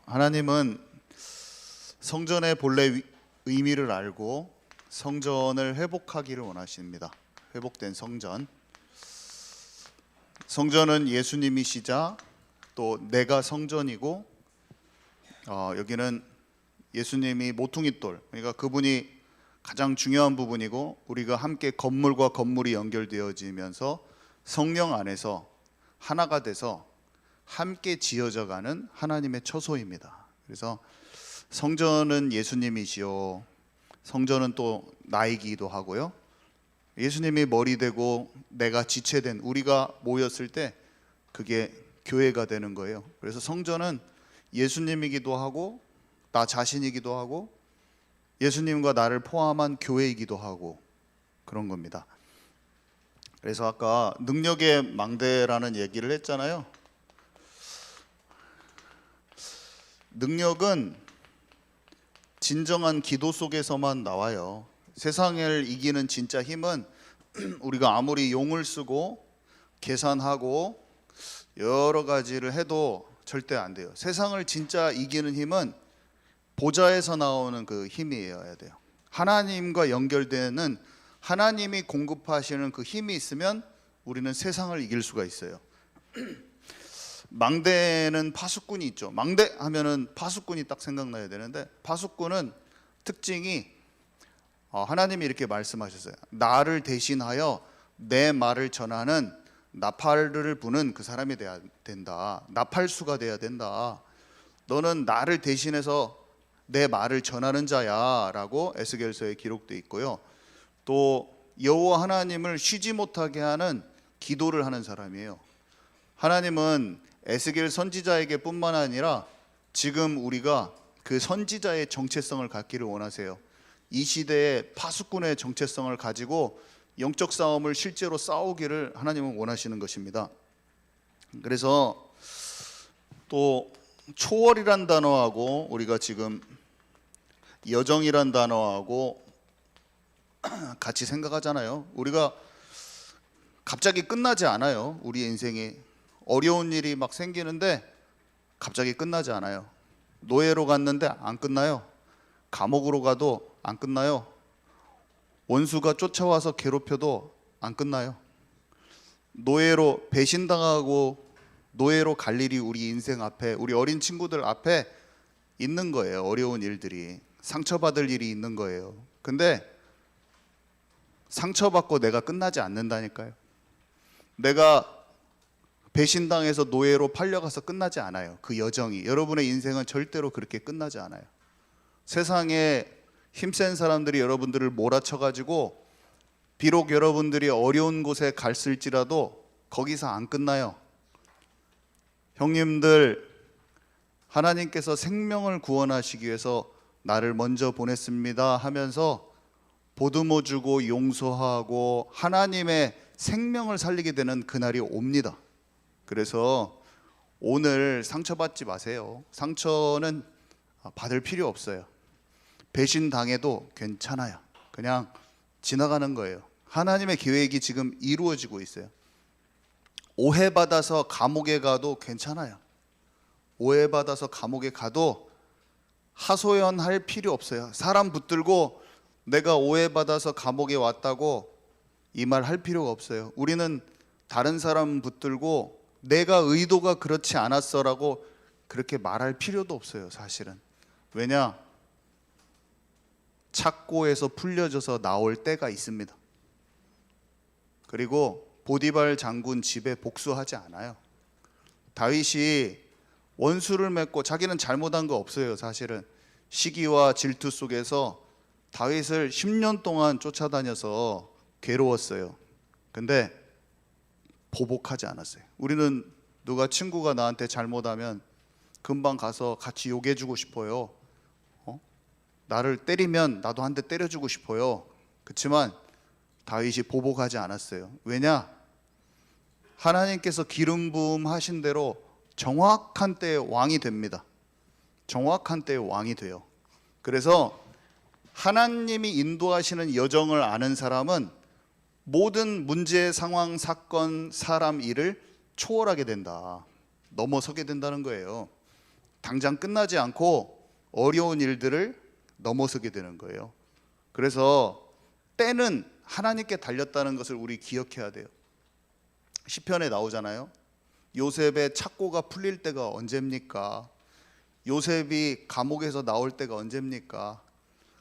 하나님은 성전의 본래 의미를 알고 성전을 회복하기를 원하십니다. 회복된 성전. 성전은 예수님이시자 또 내가 성전이고, 여기는 예수님이 모퉁이돌, 그러니까 그분이 가장 중요한 부분이고, 우리가 함께 건물과 건물이 연결되어지면서 성령 안에서 하나가 돼서 함께 지어져 가는 하나님의 처소입니다. 그래서 성전은 예수님이시요, 성전은 또 나이기도 하고요. 예수님이 머리 되고 내가 지체된 우리가 모였을 때 그게 교회가 되는 거예요. 그래서 성전은 예수님이기도 하고 나 자신이기도 하고 예수님과 나를 포함한 교회이기도 하고 그런 겁니다. 그래서 아까 능력의 망대라는 얘기를 했잖아요. 능력은 진정한 기도 속에서만 나와요. 세상을 이기는 진짜 힘은 우리가 아무리 용을 쓰고 계산하고 여러 가지를 해도 절대 안 돼요. 세상을 진짜 이기는 힘은 보좌에서 나오는 그 힘이어야 돼요. 하나님과 연결되는, 하나님이 공급하시는 그 힘이 있으면 우리는 세상을 이길 수가 있어요. 망대는 파수꾼이 있죠. 망대 하면은 파수꾼이 딱 생각나야 되는데, 파수꾼은 특징이 하나님이 이렇게 말씀하셨어요. 나를 대신하여 내 말을 전하는 나팔을 부는 그 사람이 돼야 된다. 나팔수가 돼야 된다. 너는 나를 대신해서 내 말을 전하는 자야 라고 에스겔서에 기록되어 있고요. 또 여호와 하나님을 쉬지 못하게 하는 기도를 하는 사람이에요. 하나님은 에스겔 선지자에게 뿐만 아니라 지금 우리가 그 선지자의 정체성을 갖기를 원하세요. 이 시대의 파수꾼의 정체성을 가지고 영적 싸움을 실제로 싸우기를 하나님은 원하시는 것입니다. 그래서 또 초월이란 단어하고 우리가 지금 여정이란 단어하고 같이 생각하잖아요. 우리가 갑자기 끝나지 않아요. 우리 인생이 어려운 일이 막 생기는데 갑자기 끝나지 않아요. 노예로 갔는데 안 끝나요. 감옥으로 가도 안 끝나요. 원수가 쫓아와서 괴롭혀도 안 끝나요. 노예로 배신당하고 노예로 갈 일이 우리 인생 앞에, 우리 어린 친구들 앞에 있는 거예요. 어려운 일들이, 상처받을 일이 있는 거예요. 근데 상처받고 내가 끝나지 않는다니까요. 내가 배신당해서 노예로 팔려가서 끝나지 않아요. 그 여정이, 여러분의 인생은 절대로 그렇게 끝나지 않아요. 세상에 힘센 사람들이 여러분들을 몰아쳐가지고 비록 여러분들이 어려운 곳에 갔을지라도 거기서 안 끝나요. 형님들, 하나님께서 생명을 구원하시기 위해서 나를 먼저 보냈습니다 하면서 보듬어 주고 용서하고 하나님의 생명을 살리게 되는 그날이 옵니다. 그래서 오늘 상처받지 마세요. 상처는 받을 필요 없어요. 배신당해도 괜찮아요. 그냥 지나가는 거예요. 하나님의 계획이 지금 이루어지고 있어요. 오해받아서 감옥에 가도 괜찮아요. 오해받아서 감옥에 가도 하소연할 필요 없어요. 사람 붙들고 내가 오해받아서 감옥에 왔다고 이 말 할 필요가 없어요. 우리는 다른 사람 붙들고 내가 의도가 그렇지 않았어라고 그렇게 말할 필요도 없어요. 사실은. 왜냐? 착고에서 풀려져서 나올 때가 있습니다. 그리고 보디발 장군 집에 복수하지 않아요. 다윗이 원수를 맺고, 자기는 잘못한 거 없어요. 사실은 시기와 질투 속에서 다윗을 10년 동안 쫓아다녀서 괴로웠어요. 근데 보복하지 않았어요. 우리는 누가 친구가 나한테 잘못하면 금방 가서 같이 욕해주고 싶어요. 나를 때리면 나도 한 대 때려주고 싶어요. 그렇지만 다윗이 보복하지 않았어요. 왜냐? 하나님께서 기름 부음 하신 대로 정확한 때에 왕이 됩니다. 정확한 때에 왕이 돼요. 그래서 하나님이 인도하시는 여정을 아는 사람은 모든 문제, 상황, 사건, 사람, 일을 초월하게 된다. 넘어서게 된다는 거예요. 당장 끝나지 않고 어려운 일들을 넘어서게 되는 거예요. 그래서 때는 하나님께 달렸다는 것을 우리 기억해야 돼요. 시편에 나오잖아요. 요셉의 착고가 풀릴 때가 언제입니까? 요셉이 감옥에서 나올 때가 언제입니까?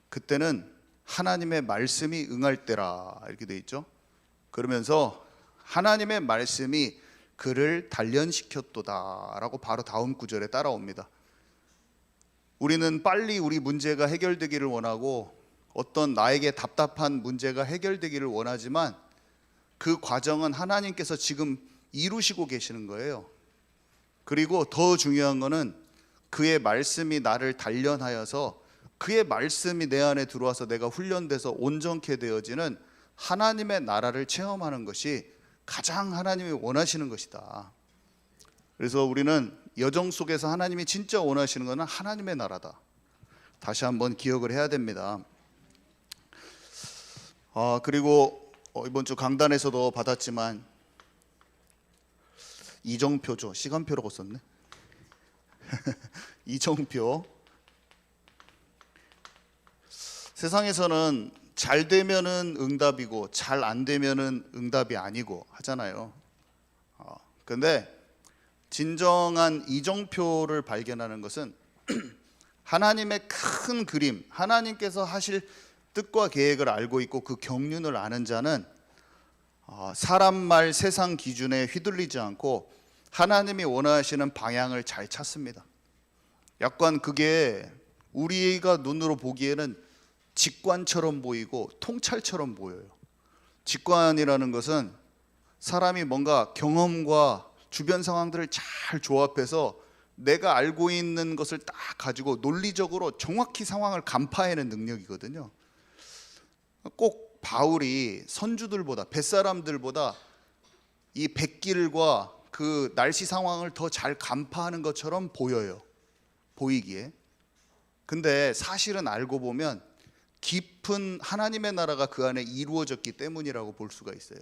그때는 하나님의 말씀이 응할 때라, 이렇게 돼 있죠. 그러면서 하나님의 말씀이 그를 단련시켰도다 라고 바로 다음 구절에 따라옵니다. 우리는 빨리 우리 문제가 해결되기를 원하고 어떤 나에게 답답한 문제가 해결되기를 원하지만 그 과정은 하나님께서 지금 이루시고 계시는 거예요. 그리고 더 중요한 거는 그의 말씀이 나를 단련하여서 그의 말씀이 내 안에 들어와서 내가 훈련돼서 온전케 되어지는 하나님의 나라를 체험하는 것이 가장 하나님이 원하시는 것이다. 그래서 우리는 여정 속에서 하나님이 진짜 원하시는 것은 하나님의 나라다. 다시 한번 기억을 해야 됩니다. 그리고 이번 주 강단에서도 받았지만 이정표죠. 시간표라고 썼네. 이정표. 세상에서는 잘 되면은 응답이고 잘 안 되면은 응답이 아니고 하잖아요. 근데 진정한 이정표를 발견하는 것은 하나님의 큰 그림, 하나님께서 하실 뜻과 계획을 알고 있고 그 경륜을 아는 자는 사람 말 세상 기준에 휘둘리지 않고 하나님이 원하시는 방향을 잘 찾습니다. 약간 그게 우리가 눈으로 보기에는 직관처럼 보이고 통찰처럼 보여요. 직관이라는 것은 사람이 뭔가 경험과 주변 상황들을 잘 조합해서 내가 알고 있는 것을 딱 가지고 논리적으로 정확히 상황을 간파해내는 능력이거든요. 꼭 바울이 선주들보다, 뱃사람들보다 이 백길과 그 날씨 상황을 더 잘 간파하는 것처럼 보여요. 보이기에. 근데 사실은 알고 보면 깊은 하나님의 나라가 그 안에 이루어졌기 때문이라고 볼 수가 있어요.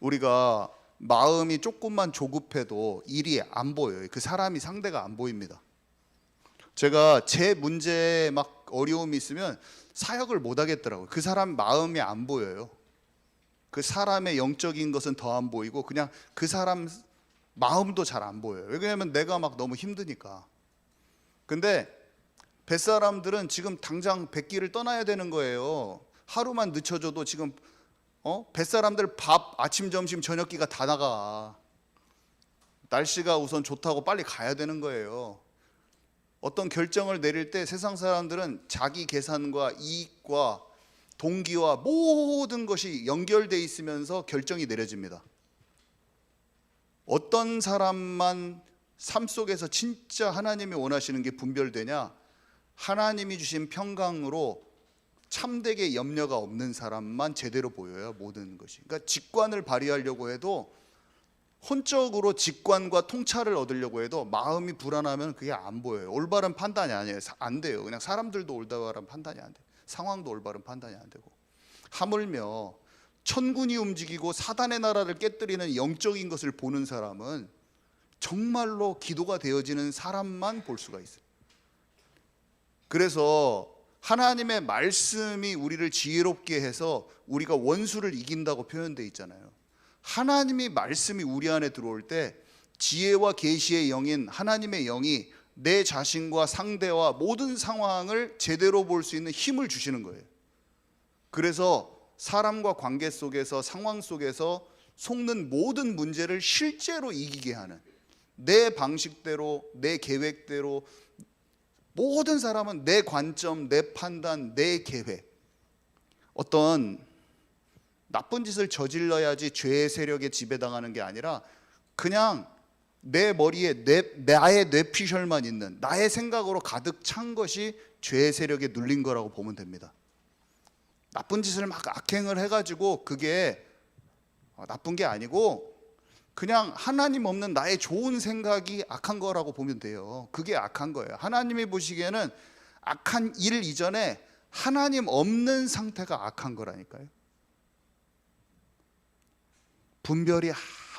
우리가 마음이 조금만 조급해도 일이 안 보여요. 그 사람이 상대가 안 보입니다. 제가 제 문제에 막 어려움이 있으면 사역을 못 하겠더라고요. 그 사람 마음이 안 보여요. 그 사람의 영적인 것은 더 안 보이고 그냥 그 사람 마음도 잘 안 보여요. 왜냐하면 내가 막 너무 힘드니까. 근데 뱃사람들은 지금 당장 백길을 떠나야 되는 거예요. 하루만 늦춰줘도 지금 뱃사람들 밥 아침 점심 저녁기가 다 나가. 날씨가 우선 좋다고 빨리 가야 되는 거예요. 어떤 결정을 내릴 때 세상 사람들은 자기 계산과 이익과 동기와 모든 것이 연결돼 있으면서 결정이 내려집니다. 어떤 사람만 삶 속에서 진짜 하나님이 원하시는 게 분별되냐? 하나님이 주신 평강으로 참되게 염려가 없는 사람만 제대로 보여요. 모든 것이. 그러니까 직관을 발휘하려고 해도 혼적으로 직관과 통찰을 얻으려고 해도 마음이 불안하면 그게 안 보여요. 올바른 판단이 아니에요. 안 돼요. 그냥 사람들도 올바른 판단이 안 돼요. 상황도 올바른 판단이 안 되고. 하물며 천군이 움직이고 사단의 나라를 깨뜨리는 영적인 것을 보는 사람은 정말로 기도가 되어지는 사람만 볼 수가 있어요. 그래서 하나님의 말씀이 우리를 지혜롭게 해서 우리가 원수를 이긴다고 표현되어 있잖아요. 하나님이 말씀이 우리 안에 들어올 때 지혜와 계시의 영인 하나님의 영이 내 자신과 상대와 모든 상황을 제대로 볼 수 있는 힘을 주시는 거예요. 그래서 사람과 관계 속에서 상황 속에서 속는 모든 문제를 실제로 이기게 하는 내 방식대로 내 계획대로 모든 사람은 내 관점, 내 판단, 내 계획 어떤 나쁜 짓을 저질러야지 죄의 세력에 지배당하는 게 아니라 그냥 내 머리에 나의 뇌피셜만 있는 나의 생각으로 가득 찬 것이 죄의 세력에 눌린 거라고 보면 됩니다. 나쁜 짓을 막 악행을 해가지고 그게 나쁜 게 아니고 그냥 하나님 없는 나의 좋은 생각이 악한 거라고 보면 돼요. 그게 악한 거예요. 하나님이 보시기에는 악한 일 이전에 하나님 없는 상태가 악한 거라니까요. 분별이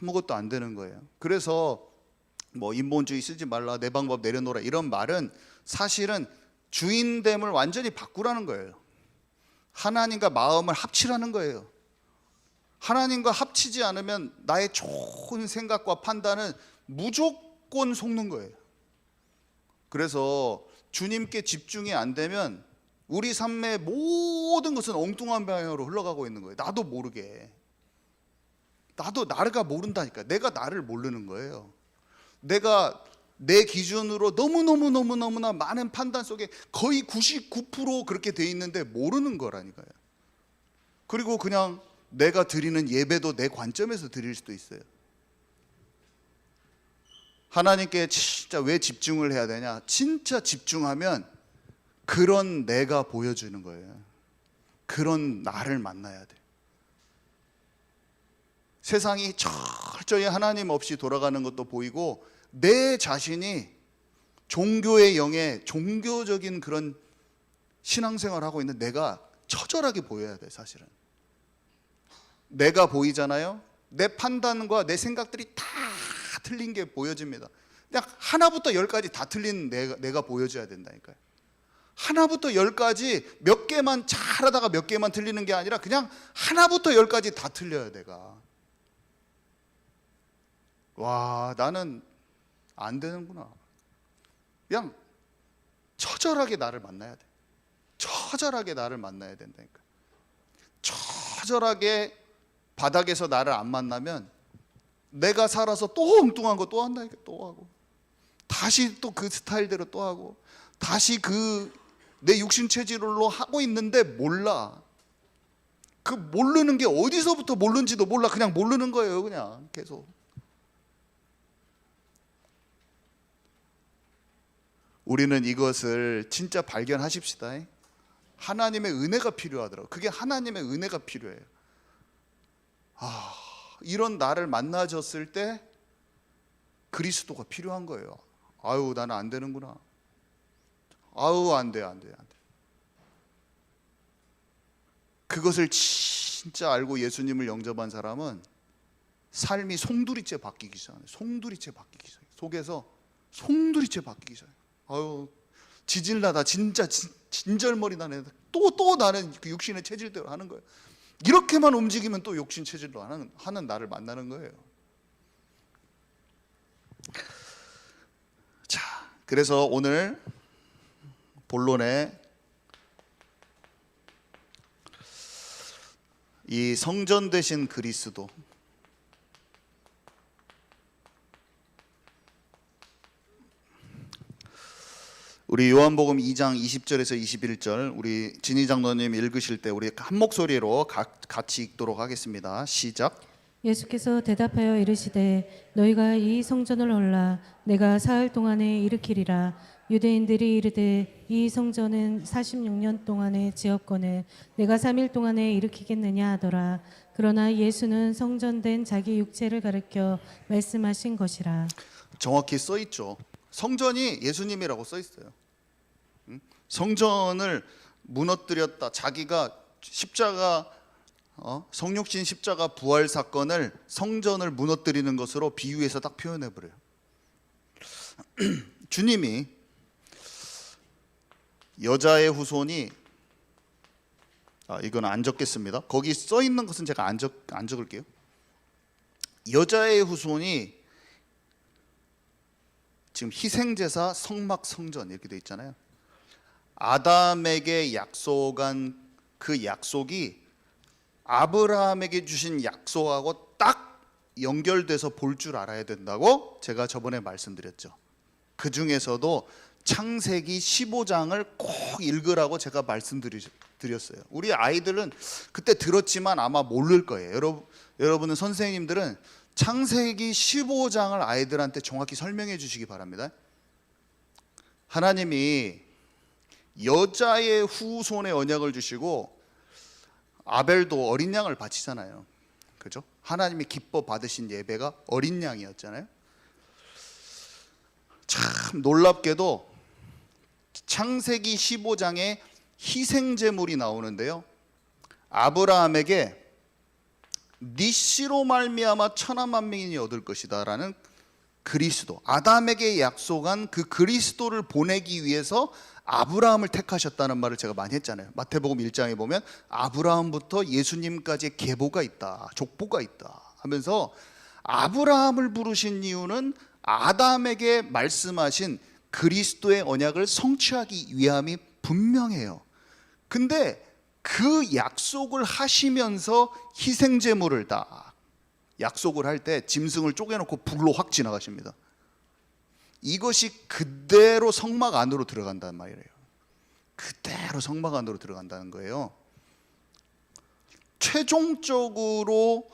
아무것도 안 되는 거예요. 그래서 뭐 인본주의 쓰지 말라, 내 방법 내려놓으라 이런 말은 사실은 주인됨을 완전히 바꾸라는 거예요. 하나님과 마음을 합치라는 거예요. 하나님과 합치지 않으면 나의 좋은 생각과 판단은 무조건 속는 거예요. 그래서 주님께 집중이 안 되면 우리 삶의 모든 것은 엉뚱한 방향으로 흘러가고 있는 거예요. 나도 모르게. 나도 나를 모른다니까. 내가 나를 모르는 거예요. 내가 내 기준으로 너무나 많은 판단 속에 거의 99% 그렇게 돼 있는데 모르는 거라니까요. 그리고 그냥 내가 드리는 예배도 내 관점에서 드릴 수도 있어요. 하나님께 진짜 왜 집중을 해야 되냐? 진짜 집중하면 그런 내가 보여주는 거예요. 그런 나를 만나야 돼. 세상이 철저히 하나님 없이 돌아가는 것도 보이고 내 자신이 종교의 영에 종교적인 그런 신앙생활을 하고 있는 내가 처절하게 보여야 돼. 사실은 내가 보이잖아요. 내 판단과 내 생각들이 다 틀린 게 보여집니다. 그냥 하나부터 열까지 다 틀린 내가 보여줘야 된다니까요. 하나부터 열까지 몇 개만 잘하다가 몇 개만 틀리는 게 아니라 그냥 하나부터 열까지 다 틀려요. 내가 와, 나는 안 되는구나. 그냥 처절하게 나를 만나야 돼. 처절하게 나를 만나야 된다니까. 처절하게 바닥에서 나를 안 만나면 내가 살아서 또 엉뚱한 거 또 한다니까. 또 하고 다시 또 그 스타일대로 또 하고 다시 그 내 육신 체질로 하고 있는데 몰라. 그 모르는 게 어디서부터 모르는지도 몰라. 그냥 모르는 거예요. 그냥 계속. 우리는 이것을 진짜 발견하십시다. 하나님의 은혜가 필요하더라고요. 그게 하나님의 은혜가 필요해요. 이런 나를 만나줬을 때 그리스도가 필요한 거예요. 아유, 나는 안 되는구나. 아유, 안 돼. 그것을 진짜 알고 예수님을 영접한 사람은 삶이 송두리째 바뀌기 시작해요. 송두리째 바뀌기 시작해요. 속에서 송두리째 바뀌기 시작해요. 아유, 지질나다 진짜 진절머리 나네. 또 나는 그 육신의 체질대로 하는 거예요. 이렇게만 움직이면 또 육신 체질로 하는 나를 만나는 거예요. 자, 그래서 오늘 본론에 이 성전 되신 그리스도, 우리 요한복음 2장 20절에서 21절 우리 진희 장로님 읽으실 때 우리 한 목소리로 같이 읽도록 하겠습니다. 시작. 예수께서 대답하여 이르시되 너희가 이 성전을 헐라 내가 사흘 동안에 일으키리라. 유대인들이 이르되 이 성전은 46년 동안에 지었거늘 내가 3일 동안에 일으키겠느냐 하더라. 그러나 예수는 성전된 자기 육체를 가리켜 말씀하신 것이라. 정확히 써 있죠. 성전이 예수님이라고 써 있어요. 성전을 무너뜨렸다. 자기가 십자가 성육신 십자가 부활 사건을 성전을 무너뜨리는 것으로 비유해서 딱 표현해 버려요. 주님이 여자의 후손이 이건 안 적겠습니다. 거기 써 있는 것은 제가 안 적을게요. 여자의 후손이 지금 희생제사, 성막, 성전 이렇게 돼 있잖아요. 아담에게 약속한 그 약속이 아브라함에게 주신 약속하고 딱 연결돼서 볼 줄 알아야 된다고 제가 저번에 말씀드렸죠. 그 중에서도 창세기 15장을 꼭 읽으라고 제가 말씀드렸어요. 우리 아이들은 그때 들었지만 아마 모를 거예요. 여러분은 선생님들은 창세기 15장을 아이들한테 정확히 설명해 주시기 바랍니다. 하나님이 여자의 후손의 언약을 주시고 아벨도 어린 양을 바치잖아요. 그죠? 하나님이 기뻐 받으신 예배가 어린 양이었잖아요. 참 놀랍게도 창세기 15장에 희생제물이 나오는데요. 아브라함에게 네 씨로 말미암아 천하 만민이 얻을 것이다라는 그리스도, 아담에게 약속한 그 그리스도를 보내기 위해서 아브라함을 택하셨다는 말을 제가 많이 했잖아요. 마태복음 1장에 보면 아브라함부터 예수님까지의 계보가 있다, 족보가 있다 하면서 아브라함을 부르신 이유는 아담에게 말씀하신 그리스도의 언약을 성취하기 위함이 분명해요. 근데 그 약속을 하시면서 희생제물을 다 약속을 할 때 짐승을 쪼개놓고 불로 확 지나가십니다. 이것이 그대로 성막 안으로 들어간다는 말이에요. 그대로 성막 안으로 들어간다는 거예요. 최종적으로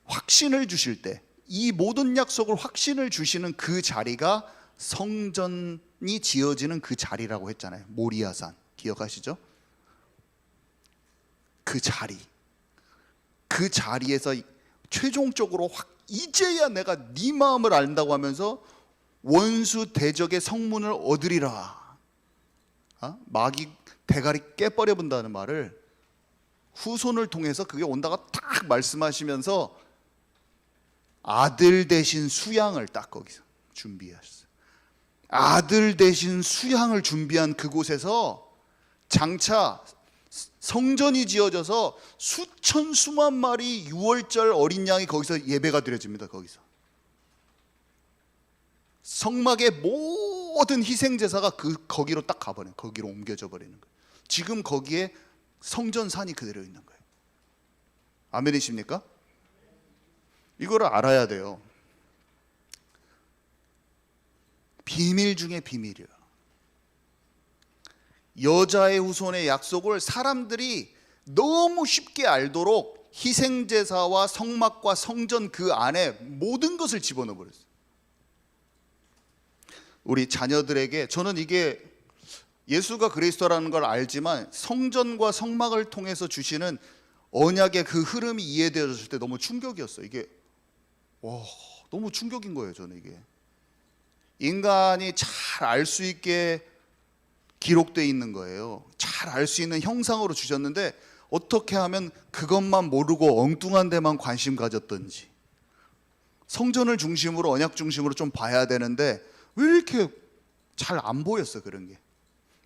확신을 주실 때, 이 모든 약속을 확신을 주시는 그 자리가 성전이 지어지는 그 자리라고 했잖아요. 모리아산 기억하시죠? 그 자리, 그 자리에서 최종적으로 이제야 내가 네 마음을 안다고 하면서 원수 대적의 성문을 얻으리라. 마귀 대가리 깨버려 본다는 말을 후손을 통해서 그게 온다가 딱 말씀하시면서 아들 대신 수양을 딱 거기서 준비하셨어요. 아들 대신 수양을 준비한 그곳에서 장차 성전이 지어져서 수천 수만 마리 6월절 어린 양이 거기서 예배가 드려집니다. 거기서 성막의 모든 희생 제사가 거기로 딱 가버려요. 거기로 옮겨져 버리는 거예요. 지금 거기에 성전산이 그대로 있는 거예요. 아멘이십니까? 이거를 알아야 돼요. 비밀 중에 비밀이에요. 여자의 후손의 약속을 사람들이 너무 쉽게 알도록 희생제사와 성막과 성전 그 안에 모든 것을 집어넣어 버렸어요. 우리 자녀들에게, 저는 이게 예수가 그리스도라는 걸 알지만 성전과 성막을 통해서 주시는 언약의 그 흐름이 이해되어졌을 때 너무 충격이었어요. 이게 너무 충격인 거예요. 저는 이게 인간이 잘 알 수 있게 기록되어 있는 거예요. 잘 알 수 있는 형상으로 주셨는데 어떻게 하면 그것만 모르고 엉뚱한 데만 관심 가졌던지, 성전을 중심으로 언약 중심으로 좀 봐야 되는데 왜 이렇게 잘 안 보였어. 그런 게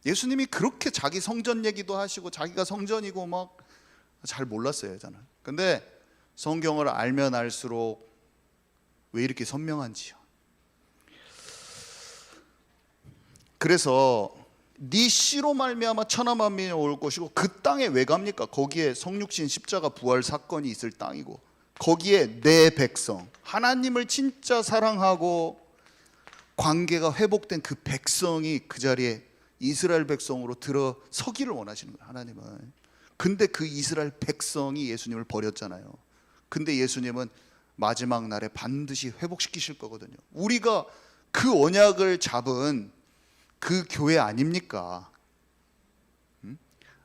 예수님이 그렇게 자기 성전 얘기도 하시고 자기가 성전이고 막 잘 몰랐어요. 저는. 근데 성경을 알면 알수록 왜 이렇게 선명한지요. 그래서 네 씨로 말미암아 천하 만민이 올 것이고, 그 땅에 왜 갑니까? 거기에 성육신 십자가 부활 사건이 있을 땅이고, 거기에 내 백성, 하나님을 진짜 사랑하고 관계가 회복된 그 백성이 그 자리에 이스라엘 백성으로 들어서기를 원하시는 거예요. 하나님은. 근데 그 이스라엘 백성이 예수님을 버렸잖아요. 근데 예수님은 마지막 날에 반드시 회복시키실 거거든요. 우리가 그 언약을 잡은 그 교회 아닙니까?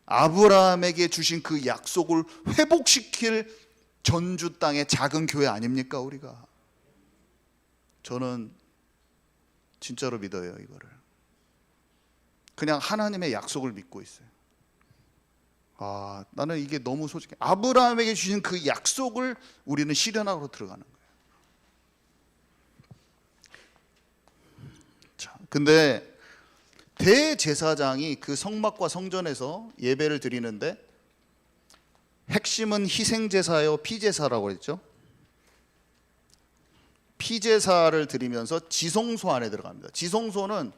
아브라함에게 주신 그 약속을 회복시킬 전주 땅의 작은 교회 아닙니까? 우리가. 저는 진짜로 믿어요. 이거를 그냥 하나님의 약속을 믿고 있어요. 나는 이게 너무 솔직해. 아브라함에게 주신 그 약속을 우리는 실현하러 들어가는 거예요. 자, 근데 대제사장이 그 성막과 성전에서 예배를 드리는데 핵심은 희생제사요 피제사라고 했죠. 피제사를 드리면서 지성소 안에 들어갑니다. 지성소는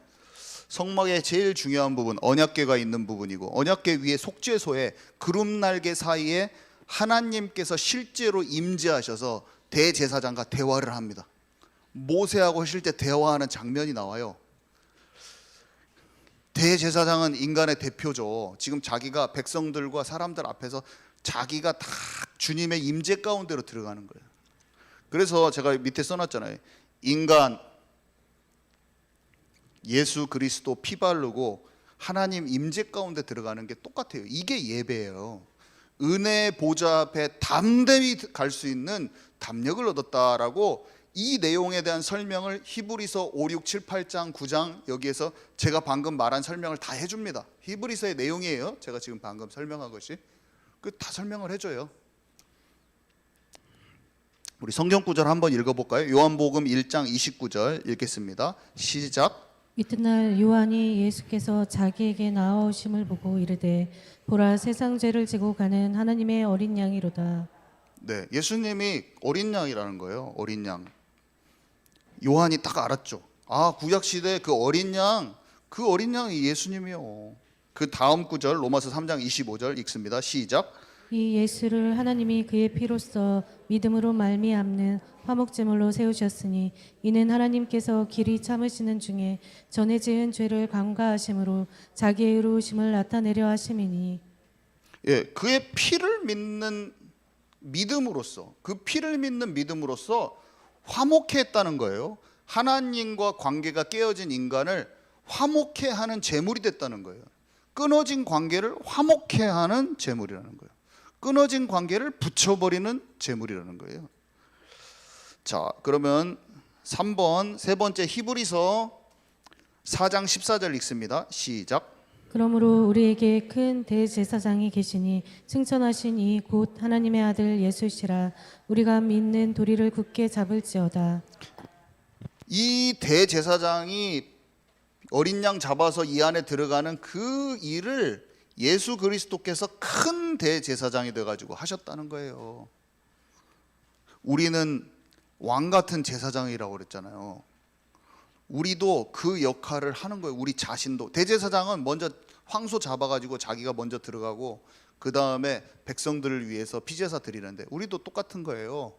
성막의 제일 중요한 부분, 언약궤가 있는 부분이고, 언약궤 위에 속죄소에 그룹날개 사이에 하나님께서 실제로 임재하셔서 대제사장과 대화를 합니다. 모세하고 실제 대화하는 장면이 나와요. 대제사장은 인간의 대표죠. 지금 자기가 백성들과 사람들 앞에서 자기가 다 주님의 임재 가운데로 들어가는 거예요. 그래서 제가 밑에 써놨잖아요. 인간 예수 그리스도 피 바르고 하나님 임재 가운데 들어가는 게 똑같아요. 이게 예배예요. 은혜 보좌 앞에 담대히 갈 수 있는 담력을 얻었다라고 이 내용에 대한 설명을 히브리서 5, 6, 7, 8장, 9장 여기에서 제가 방금 말한 설명을 다 해줍니다. 히브리서의 내용이에요. 제가 지금 방금 설명한 것이 다 설명을 해줘요. 우리 성경 구절 한번 읽어볼까요? 요한복음 1장 29절 읽겠습니다. 시작. 이튿날 요한이 예수께서 자기에게 나아오심을 보고 이르되 보라 세상 죄를 지고 가는 하나님의 어린 양이로다. 네, 예수님이 어린 양이라는 거예요. 어린 양. 요한이 딱 알았죠. 아, 구약 시대 그 어린 양, 그 어린 양이 예수님이요. 그 다음 구절 로마서 3장 25절 읽습니다. 시작. 이 예수를 하나님이 그의 피로써 믿음으로 말미암는 화목제물로 세우셨으니 이는 하나님께서 길이 참으시는 중에 전에 지은 죄를 감가하심으로 자기의 의로우심을 나타내려 하심이니. 예, 그의 피를 믿는 믿음으로써, 그 피를 믿는 믿음으로써 화목해 했다는 거예요. 하나님과 관계가 깨어진 인간을 화목해 하는 제물이 됐다는 거예요. 끊어진 관계를 화목해 하는 제물이라는 거예요. 끊어진 관계를 붙여버리는 제물이라는 거예요. 자, 그러면 3번 세 번째 히브리서 4장 14절 읽습니다. 시작. 그러므로 우리에게 큰 대제사장이 계시니 승천하신 이 곧 하나님의 아들 예수시라. 우리가 믿는 도리를 굳게 잡을지어다. 이 대제사장이 어린 양 잡아서 이 안에 들어가는 그 일을 예수 그리스도께서 큰 대제사장이 돼가지고 하셨다는 거예요. 우리는 왕 같은 제사장이라고 그랬잖아요. 우리도 그 역할을 하는 거예요. 우리 자신도. 대제사장은 먼저 황소 잡아가지고 자기가 먼저 들어가고 그 다음에 백성들을 위해서 피제사 드리는데 우리도 똑같은 거예요.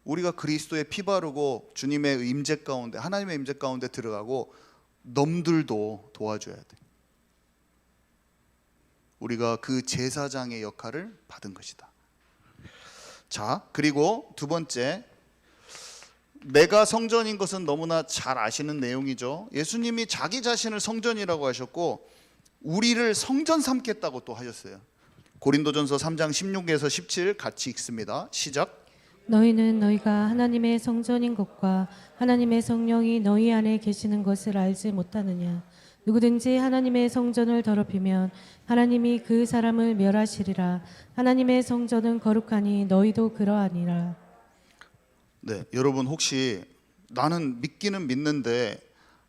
우리가 그리스도의 피 바르고 주님의 임재 가운데, 하나님의 임재 가운데 들어가고 넘들도 도와줘야 돼. 우리가 그 제사장의 역할을 받은 것이다. 자, 그리고 두 번째, 내가 성전인 것은 너무나 잘 아시는 내용이죠. 예수님이 자기 자신을 성전이라고 하셨고 우리를 성전 삼겠다고 또 하셨어요. 고린도전서 3장 16에서 17 같이 읽습니다. 시작. 너희는 너희가 하나님의 성전인 것과 하나님의 성령이 너희 안에 계시는 것을 알지 못하느냐. 누구든지 하나님의 성전을 더럽히면 하나님이 그 사람을 멸하시리라. 하나님의 성전은 거룩하니 너희도 그러하니라. 네, 여러분 혹시 나는 믿기는 믿는데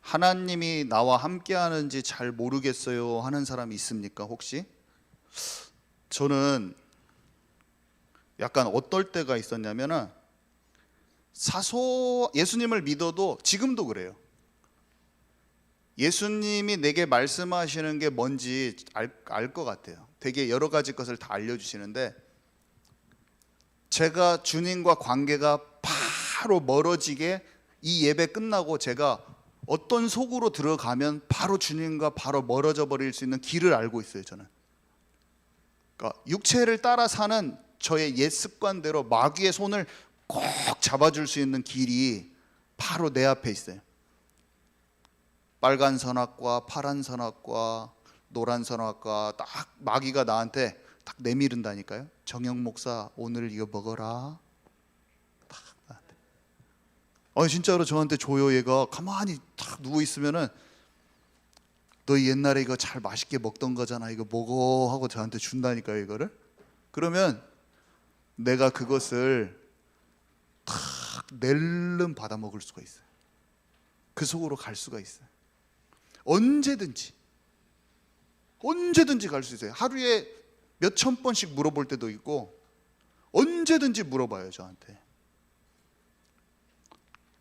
하나님이 나와 함께 하는지 잘 모르겠어요 하는 사람이 있습니까? 혹시? 저는 약간 어떨 때가 있었냐면은 예수님을 믿어도 지금도 그래요. 예수님이 내게 말씀하시는 게 뭔지 알 것 같아요. 되게 여러 가지 것을 다 알려주시는데 제가 주님과 관계가 바로 멀어지게 이 예배 끝나고 제가 어떤 속으로 들어가면 바로 주님과 바로 멀어져 버릴 수 있는 길을 알고 있어요. 저는 그러니까 육체를 따라 사는 저의 옛 습관대로 마귀의 손을 꼭 잡아줄 수 있는 길이 바로 내 앞에 있어요. 빨간 선악과 파란 선악과 노란 선악과 딱 마귀가 나한테 딱 내미른다니까요. 정영 목사 오늘 이거 먹어라. 딱 나한테. 진짜로 저한테 줘요. 얘가 가만히 딱 누워 있으면은 너 옛날에 이거 잘 맛있게 먹던 거잖아. 이거 먹어 하고 저한테 준다니까요. 이거를. 그러면 내가 그것을 탁 낼름 받아 먹을 수가 있어요. 그 속으로 갈 수가 있어요. 언제든지 갈 수 있어요. 하루에 몇천 번씩 물어볼 때도 있고 언제든지 물어봐요. 저한테.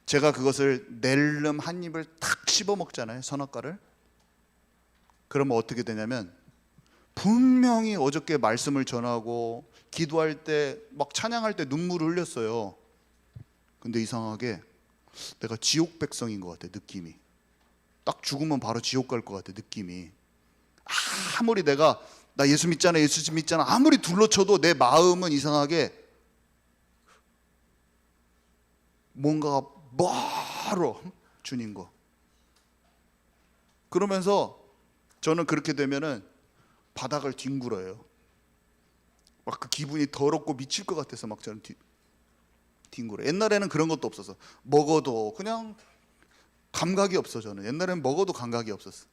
제가 그것을 낼름 한 입을 탁 씹어 먹잖아요. 선악과를. 그러면 어떻게 되냐면 분명히 어저께 말씀을 전하고 기도할 때 막 찬양할 때 눈물을 흘렸어요. 근데 이상하게 내가 지옥 백성인 것 같아. 느낌이 딱 죽으면 바로 지옥 갈 것 같아. 느낌이. 아무리 내가 나 예수 믿잖아 예수 믿잖아 아무리 둘러쳐도 내 마음은 이상하게 뭔가 멀어. 주님과. 그러면서 저는 그렇게 되면은 바닥을 뒹굴어요. 막 그 기분이 더럽고 미칠 것 같아서 막 저는 뒹굴어요. 옛날에는 그런 것도 없어서 먹어도 그냥 감각이 없어. 저는 옛날에는 먹어도 감각이 없었어.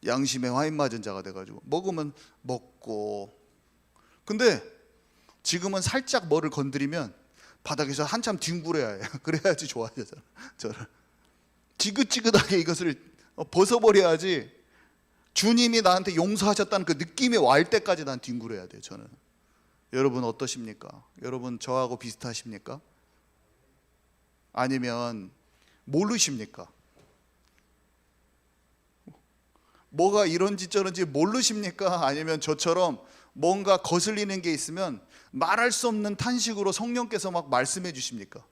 양심에 와인 맞은 자가 돼가지고 먹으면 먹고. 근데 지금은 살짝 뭐를 건드리면 바닥에서 한참 뒹굴어야 해요. 그래야지 좋아지잖아요. 저를 지긋지긋하게 이것을 벗어버려야지 주님이 나한테 용서하셨다는 그 느낌이 왈 때까지 난 뒹굴어야 돼요. 저는. 여러분 어떠십니까? 여러분 저하고 비슷하십니까? 아니면 모르십니까? 뭐가 이런지 저런지 모르십니까? 아니면 저처럼 뭔가 거슬리는 게 있으면 말할 수 없는 탄식으로 성령께서 막 말씀해 주십니까?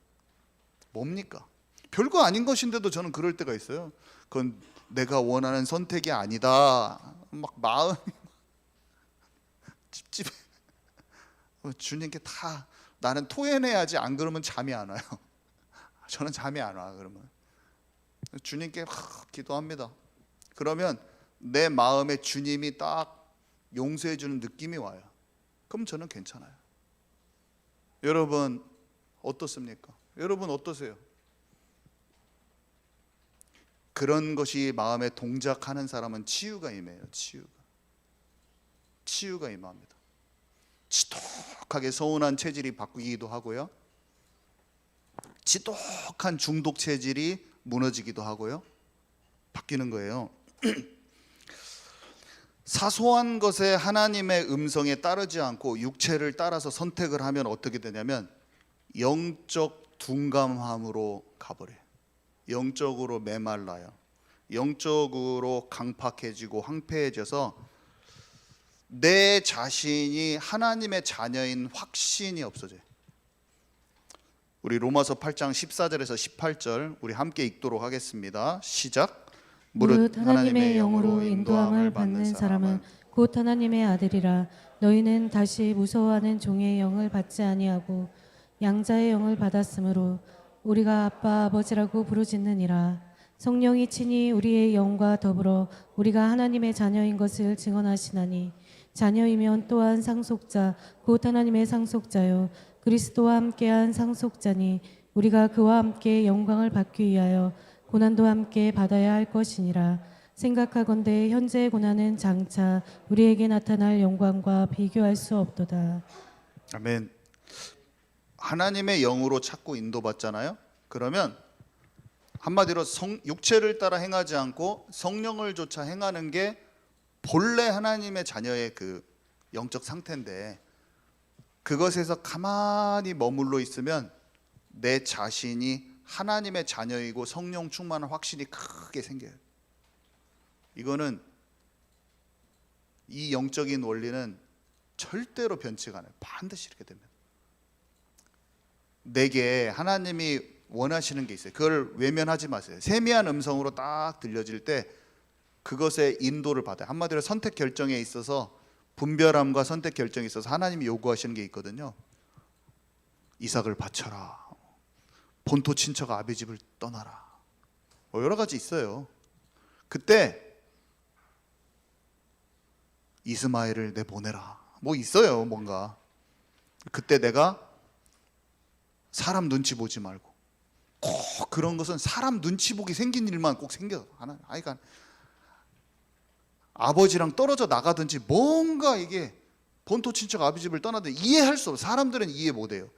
뭡니까? 별거 아닌 것인데도 저는 그럴 때가 있어요. 그건 내가 원하는 선택이 아니다. 막 마음이 찝찝해. 주님께 다 나는 토해내야지, 안 그러면 잠이 안 와요. 저는 잠이 안 와. 그러면 주님께 기도합니다. 그러면 내 마음에 주님이 딱 용서해 주는 느낌이 와요. 그럼 저는 괜찮아요. 여러분 어떻습니까? 여러분 어떠세요? 그런 것이 마음에 동작하는 사람은 치유가 임해요. 치유가 임합니다. 지독하게 서운한 체질이 바뀌기도 하고요, 지독한 중독 체질이 무너지기도 하고요, 바뀌는 거예요. 사소한 것에 하나님의 음성에 따르지 않고 육체를 따라서 선택을 하면 어떻게 되냐면 영적 둔감함으로 가버려요. 영적으로 메말라요. 영적으로 강팍해지고 황폐해져서 내 자신이 하나님의 자녀인 확신이 없어져요. 우리 로마서 8장 14절에서 18절 우리 함께 읽도록 하겠습니다. 시작. 무릇 하나님의 영으로 인도함을 받는 사람은 곧 하나님의 아들이라. 너희는 다시 무서워하는 종의 영을 받지 아니하고 양자의 영을 받았으므로 우리가 아빠 아버지라고 부르짖느니라. 성령이 친히 우리의 영과 더불어 우리가 하나님의 자녀인 것을 증언하시나니 자녀이면 또한 상속자 곧 하나님의 상속자요 그리스도와 함께한 상속자니 우리가 그와 함께 영광을 받기 위하여 고난도 함께 받아야 할 것이니라. 생각하건대 현재의 고난은 장차 우리에게 나타날 영광과 비교할 수 없도다. 아멘. 하나님의 영으로 자꾸 인도받잖아요. 그러면 한마디로 육체를 따라 행하지 않고 성령을 조차 행하는 게 본래 하나님의 자녀의 그 영적 상태인데, 그것에서 가만히 머물러 있으면 내 자신이 하나님의 자녀이고 성령 충만한 확신이 크게 생겨요. 이거는 이 영적인 원리는 절대로 변치가 않아요. 반드시 이렇게 됩니다. 내게 하나님이 원하시는 게 있어요. 그걸 외면하지 마세요. 세미한 음성으로 딱 들려질 때 그것에 인도를 받아요. 한마디로 선택 결정에 있어서, 분별함과 선택 결정에 있어서 하나님이 요구하시는 게 있거든요. 이삭을 바쳐라, 본토 친척 아비 집을 떠나라, 뭐 여러 가지 있어요. 그때 이스마엘을 내보내라, 뭐 있어요. 뭔가 그때 내가 사람 눈치 보지 말고, 꼭 그런 것은 사람 눈치 보기 생긴 일만 꼭 생겨. 아이가 아버지랑 떨어져 나가든지 뭔가 이게 본토 친척 아비 집을 떠나든 이해할 수 없어. 사람들은 이해 못해요.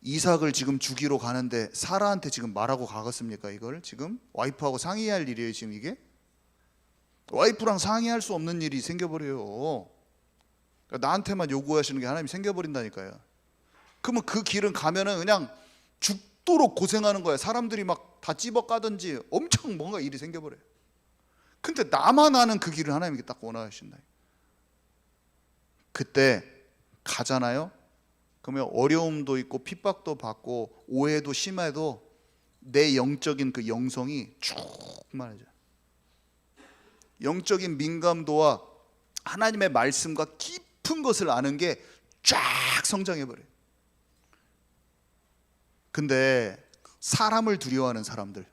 이삭을 지금 주기로 가는데 사라한테 지금 말하고 가겠습니까? 이걸 지금 와이프하고 상의할 일이에요. 지금 이게 와이프랑 상의할 수 없는 일이 생겨버려요. 그러니까 나한테만 요구하시는 게 하나님이 생겨버린다니까요. 그러면 그 길은 가면은 그냥 죽도록 고생하는 거예요. 사람들이 막 다 찝어 까든지 엄청 뭔가 일이 생겨버려요. 근데 나만 아는 그 길을 하나님이 딱 원하신다. 그때 가잖아요. 그러면 어려움도 있고 핍박도 받고 오해도 심해도 내 영적인 그 영성이 충만해져요. 영적인 민감도와 하나님의 말씀과 깊은 것을 아는 게 쫙 성장해버려요. 근데 사람을 두려워하는 사람들,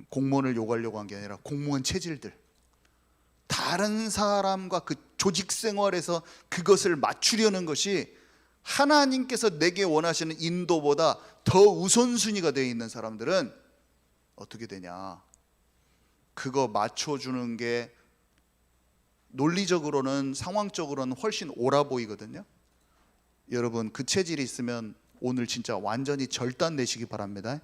공무원을 욕하려고 한 게 아니라 공무원 체질들, 다른 사람과 그 조직 생활에서 그것을 맞추려는 것이 하나님께서 내게 원하시는 인도보다 더 우선순위가 되어 있는 사람들은 어떻게 되냐, 그거 맞춰주는 게 논리적으로는 상황적으로는 훨씬 옳아 보이거든요. 여러분 그 체질이 있으면 오늘 진짜 완전히 절단 내시기 바랍니다.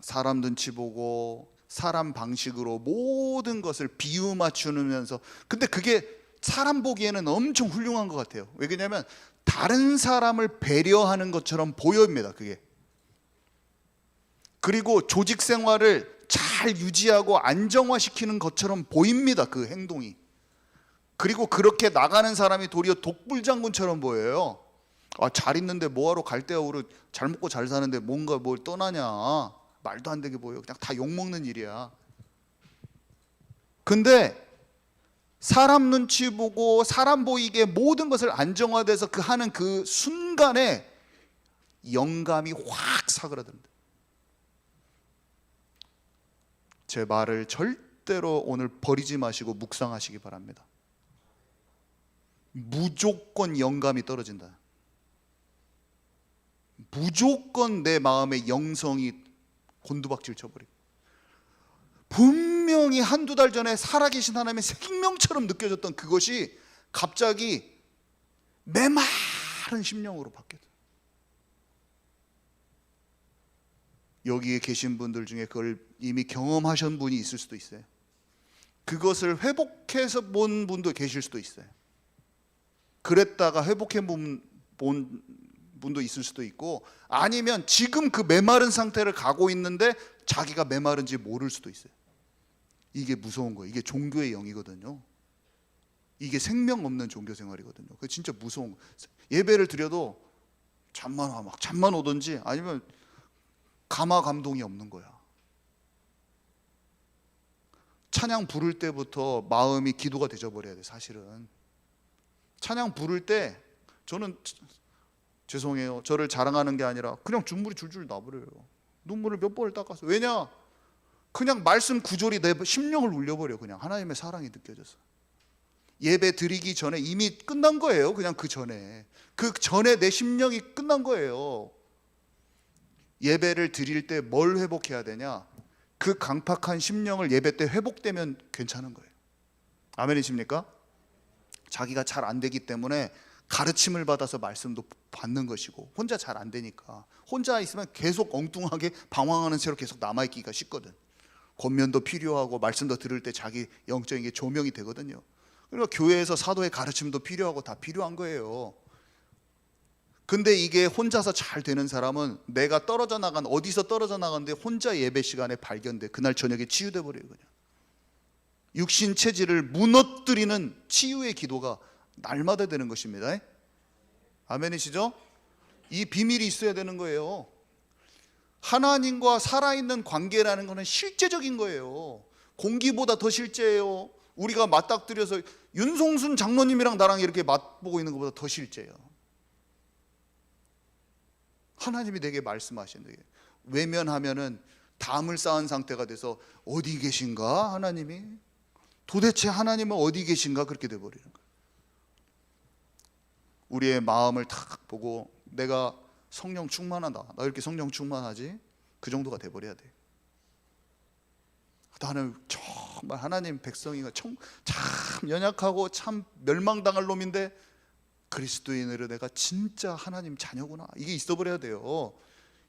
사람 눈치 보고 사람 방식으로 모든 것을 비유 맞추면서, 근데 그게 사람 보기에는 엄청 훌륭한 것 같아요. 왜냐하면 다른 사람을 배려하는 것처럼 보여입니다. 그게. 그리고 조직 생활을 잘 유지하고 안정화시키는 것처럼 보입니다. 그 행동이. 그리고 그렇게 나가는 사람이 도리어 독불장군처럼 보여요. 아, 잘 있는데 뭐하러 갈데없이 잘 먹고 잘 사는데 뭔가 뭘 떠나냐, 말도 안 되게 보여. 그냥 다 욕먹는 일이야. 근데 사람 눈치 보고 사람 보이게 모든 것을 안정화돼서 그 하는 그 순간에 영감이 확 사그라듭니다. 제 말을 절대로 오늘 버리지 마시고 묵상하시기 바랍니다. 무조건 영감이 떨어진다. 무조건 내 마음의 영성이 곤두박질 쳐버리고, 분명히 한두 달 전에 살아계신 하나님의 생명처럼 느껴졌던 그것이 갑자기 메마른 심령으로 바뀌어요. 여기에 계신 분들 중에 그걸 이미 경험하신 분이 있을 수도 있어요. 그것을 회복해서 본 분도 계실 수도 있어요. 그랬다가 회복해 본 분도 있을 수도 있고, 아니면 지금 그 메마른 상태를 가고 있는데 자기가 메마른지 모를 수도 있어요. 이게 무서운 거예요. 이게 종교의 영이거든요. 이게 생명 없는 종교 생활이거든요. 그게 진짜 무서운 거예요. 예배를 드려도 잠만 와, 막 잠만 오든지, 아니면 감화 감동이 없는 거야. 찬양 부를 때부터 마음이 기도가 되져버려야 돼. 사실은 찬양 부를 때 저는, 죄송해요, 저를 자랑하는 게 아니라 그냥 눈물이 줄줄 나버려요. 눈물을 몇 번을 닦아서. 왜냐? 그냥 말씀 구절이 내 심령을 울려버려. 그냥 하나님의 사랑이 느껴져서. 예배 드리기 전에 이미 끝난 거예요. 그냥 그 전에 내 심령이 끝난 거예요. 예배를 드릴 때 뭘 회복해야 되냐? 그 강팍한 심령을 예배 때 회복되면 괜찮은 거예요. 아멘이십니까? 자기가 잘 안 되기 때문에 가르침을 받아서 말씀도 받는 것이고, 혼자 잘 안 되니까, 혼자 있으면 계속 엉뚱하게 방황하는 채로 계속 남아있기가 쉽거든. 권면도 필요하고 말씀도 들을 때 자기 영적인 게 조명이 되거든요. 그러니까 교회에서 사도의 가르침도 필요하고 다 필요한 거예요. 근데 이게 혼자서 잘 되는 사람은 내가 떨어져 나간, 어디서 떨어져 나갔는데 혼자 예배 시간에 발견돼. 그날 저녁에 치유돼 버려요. 그냥 육신 체질을 무너뜨리는 치유의 기도가 날마다 되는 것입니다. 아멘이시죠? 이 비밀이 있어야 되는 거예요. 하나님과 살아있는 관계라는 것은 실제적인 거예요. 공기보다 더 실제예요. 우리가 맞닥뜨려서 윤송순 장로님이랑 나랑 이렇게 맞보고 있는 것보다 더 실제예요. 하나님이 내게 말씀하시는 거예요. 외면하면은 담을 쌓은 상태가 돼서 어디 계신가 하나님이? 도대체 하나님은 어디 계신가? 그렇게 돼버리는 거예요. 우리의 마음을 탁 보고 내가 성령 충만하다, 나 이렇게 성령 충만하지? 그 정도가 돼버려야 돼. 나는 정말 하나님 백성이가 참 연약하고 참 멸망당할 놈인데 그리스도인으로 내가 진짜 하나님 자녀구나, 이게 있어버려야 돼요.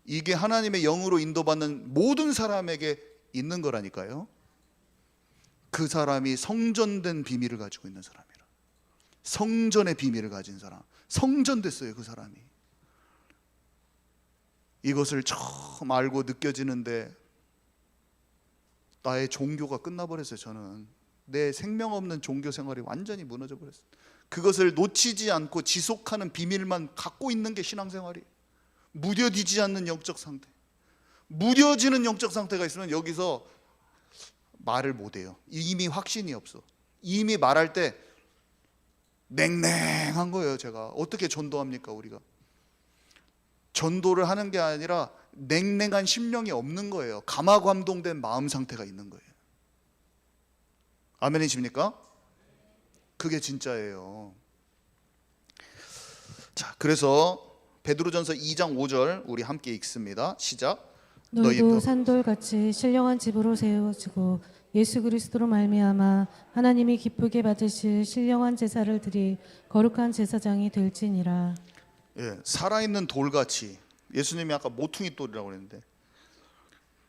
이게 하나님의 영으로 인도받는 모든 사람에게 있는 거라니까요. 그 사람이 성전된 비밀을 가지고 있는 사람이라. 성전의 비밀을 가진 사람, 성전됐어요 그 사람이. 이것을 처음 알고 느껴지는데 나의 종교가 끝나버렸어요. 저는 내 생명 없는 종교 생활이 완전히 무너져 버렸어요. 그것을 놓치지 않고 지속하는 비밀만 갖고 있는 게 신앙생활이에요. 무뎌지지 않는 영적 상태. 무뎌지는 영적 상태가 있으면 여기서 말을 못해요. 이미 확신이 없어. 이미 말할 때 냉랭한 거예요. 제가 어떻게 전도합니까? 우리가 전도를 하는 게 아니라 냉랭한 심령이 없는 거예요. 감화감동된 마음 상태가 있는 거예요. 아멘이십니까? 그게 진짜예요. 자, 그래서 베드로전서 2장 5절 우리 함께 읽습니다. 시작. 너희도 산돌같이 신령한 집으로 세워지고 예수 그리스도로 말미암아 하나님이 기쁘게 받으실 신령한 제사를 드릴 거룩한 제사장이 될지니라. 예, 살아있는 돌같이, 예수님이 아까 모퉁이 돌이라고 그랬는데,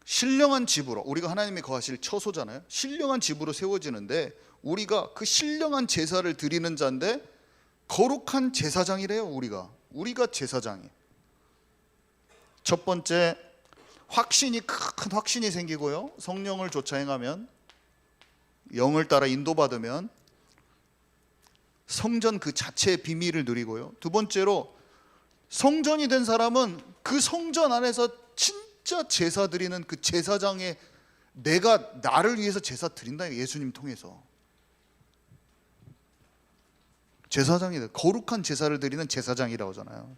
신령한 집으로, 우리가 하나님이 거하실 처소잖아요. 신령한 집으로 세워지는데 우리가 그 신령한 제사를 드리는 자인데 거룩한 제사장이래요. 우리가 제사장이. 첫 번째, 큰 확신이 생기고요. 성령을 좇아 행하면, 영을 따라 인도받으면 성전 그 자체의 비밀을 누리고요. 두 번째로, 성전이 된 사람은 그 성전 안에서 진짜 제사 드리는 그 제사장의, 내가 나를 위해서 제사 드린다. 예수님 통해서 제사장이 돼. 거룩한 제사를 드리는 제사장이라고 하잖아요.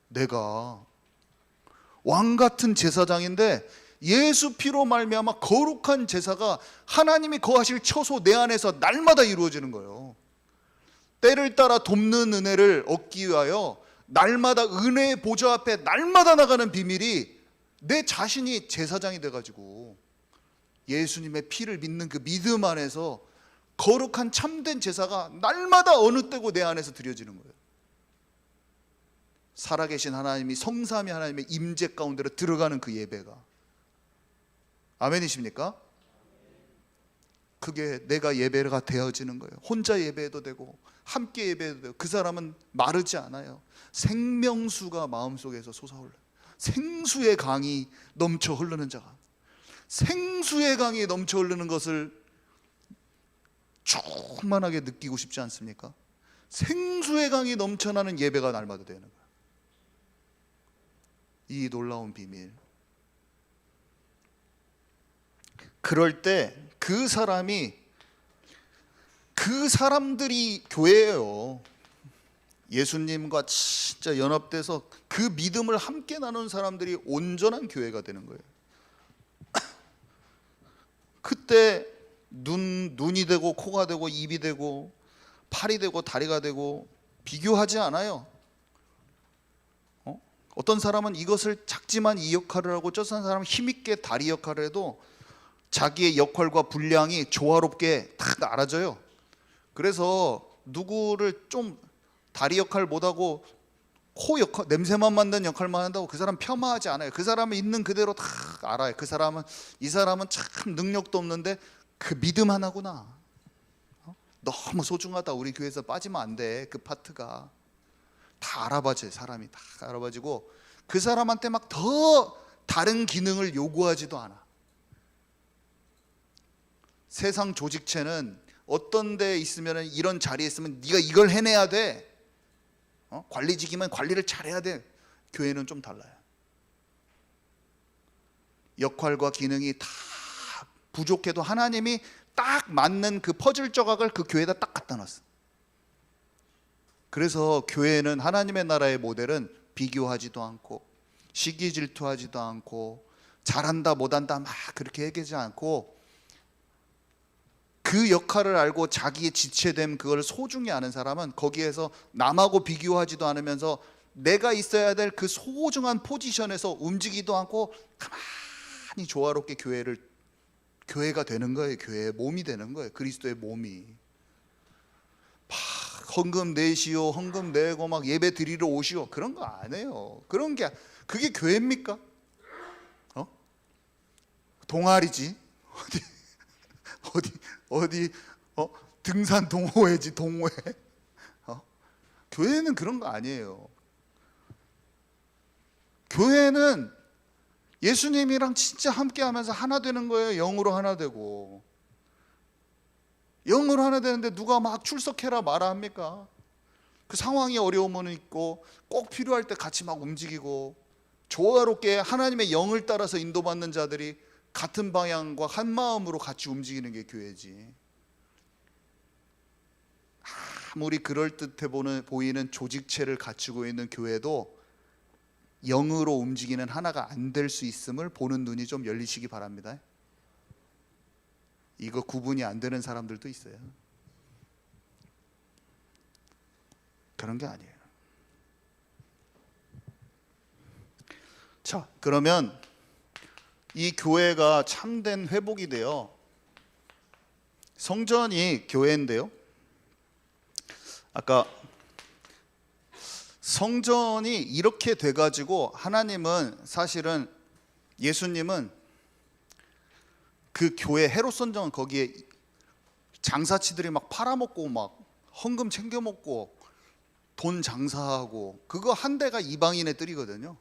내가 왕 같은 제사장인데 예수 피로 말미암아 거룩한 제사가 하나님이 거하실 처소 내 안에서 날마다 이루어지는 거예요. 때를 따라 돕는 은혜를 얻기 위하여 날마다 은혜의 보좌 앞에 날마다 나가는 비밀이, 내 자신이 제사장이 돼가지고 예수님의 피를 믿는 그 믿음 안에서 거룩한 참된 제사가 날마다 어느 때고 내 안에서 드려지는 거예요. 살아계신 하나님이, 성삼위 하나님의 임재 가운데로 들어가는 그 예배가. 아멘이십니까? 그게 내가 예배가 되어지는 거예요. 혼자 예배해도 되고 함께 예배해도 되고. 그 사람은 마르지 않아요. 생명수가 마음속에서 솟아올라요. 생수의 강이 넘쳐 흐르는 자가, 생수의 강이 넘쳐 흐르는 것을 충만하게 느끼고 싶지 않습니까? 생수의 강이 넘쳐나는 예배가 날마다 되는 거예요. 이 놀라운 비밀. 그럴 때 그 사람들이 교회예요. 예수님과 진짜 연합돼서 그 믿음을 함께 나누는 사람들이 온전한 교회가 되는 거예요. 그때 눈이 되고 코가 되고 입이 되고 팔이 되고 다리가 되고 비교하지 않아요. 어떤 사람은 이것을 작지만 이 역할을 하고, 저 사람은 힘있게 다리 역할을 해도 자기의 역할과 분량이 조화롭게 딱 알아져요. 그래서 누구를 좀 다리 역할 못하고 코 역할, 냄새만 맡는 역할만 한다고 그 사람 폄하하지 않아요. 그 사람은 있는 그대로 다 알아요. 이 사람은 참 능력도 없는데 그 믿음 하나구나. 너무 소중하다. 우리 교회에서 빠지면 안 돼. 그 파트가 다 알아봐져요. 사람이 다 알아봐지고 그 사람한테 막 더 다른 기능을 요구하지도 않아. 세상 조직체는 어떤 데 있으면, 이런 자리에 있으면 네가 이걸 해내야 돼. 관리직이면 관리를 잘해야 돼. 교회는 좀 달라요. 역할과 기능이 다 부족해도 하나님이 딱 맞는 그 퍼즐 조각을 그 교회에다 딱 갖다 놨어. 그래서 교회는, 하나님의 나라의 모델은 비교하지도 않고 시기 질투하지도 않고 잘한다 못한다 막 그렇게 얘기하지 않고, 그 역할을 알고 자기의 지체됨, 그걸 소중히 아는 사람은 거기에서 남하고 비교하지도 않으면서 내가 있어야 될 그 소중한 포지션에서 움직이지도 않고 가만히 조화롭게 교회가 되는 거예요. 교회의 몸이 되는 거예요. 그리스도의 몸이. 헌금 내시오, 헌금 내고 막 예배 드리러 오시오, 그런 거 안 해요. 그게 교회입니까? 동아리지. 어디 등산 동호회지, 동호회. 교회는 그런 거 아니에요. 교회는 예수님이랑 진짜 함께 하면서 하나 되는 거예요. 영으로 하나 되고. 영으로 하나 되는데 누가 막 출석해라 마라 합니까? 그 상황이 어려우면 있고 꼭 필요할 때 같이 막 움직이고 조화롭게 하나님의 영을 따라서 인도받는 자들이 같은 방향과 한 마음으로 같이 움직이는 게 교회지. 아무리 그럴듯해 보이는 조직체를 갖추고 있는 교회도 영으로 움직이는 하나가 안 될 수 있음을 보는 눈이 좀 열리시기 바랍니다. 이거 구분이 안 되는 사람들도 있어요. 그런 게 아니에요. 자, 그러면 이 교회가 참된 회복이 되어 성전이 교회인데요. 아까 성전이 이렇게 돼가지고 하나님은 사실은 예수님은 그 교회 헤롯 성전 거기에 장사치들이 막 팔아먹고 막 헌금 챙겨 먹고 돈 장사하고 그거 한 대가 이방인의 뜰이거든요.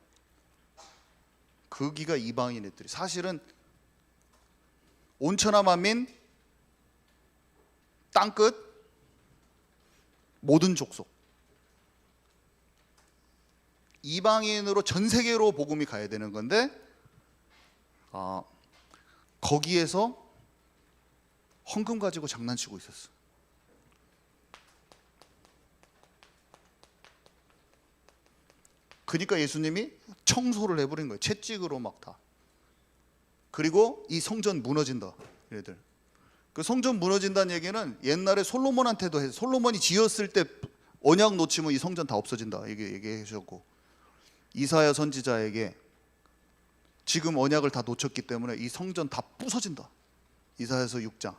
거기가 이방인의 뜰이 사실은 온천하 만민 땅끝 모든 족속 이방인으로 전 세계로 복음이 가야 되는 건데 거기에서 헌금 가지고 장난치고 있었어. 그러니까 예수님이 청소를 해버린 거예요. 채찍으로 막 다. 그리고 이 성전 무너진다. 얘들. 그 성전 무너진다는 얘기는 옛날에 솔로몬한테도 해서 솔로몬이 지었을 때 언약 놓치면 이 성전 다 없어진다. 이게 얘기해 주셨고 이사야 선지자에게 지금 언약을 다 놓쳤기 때문에 이 성전 다 부서진다. 이사야서 6장.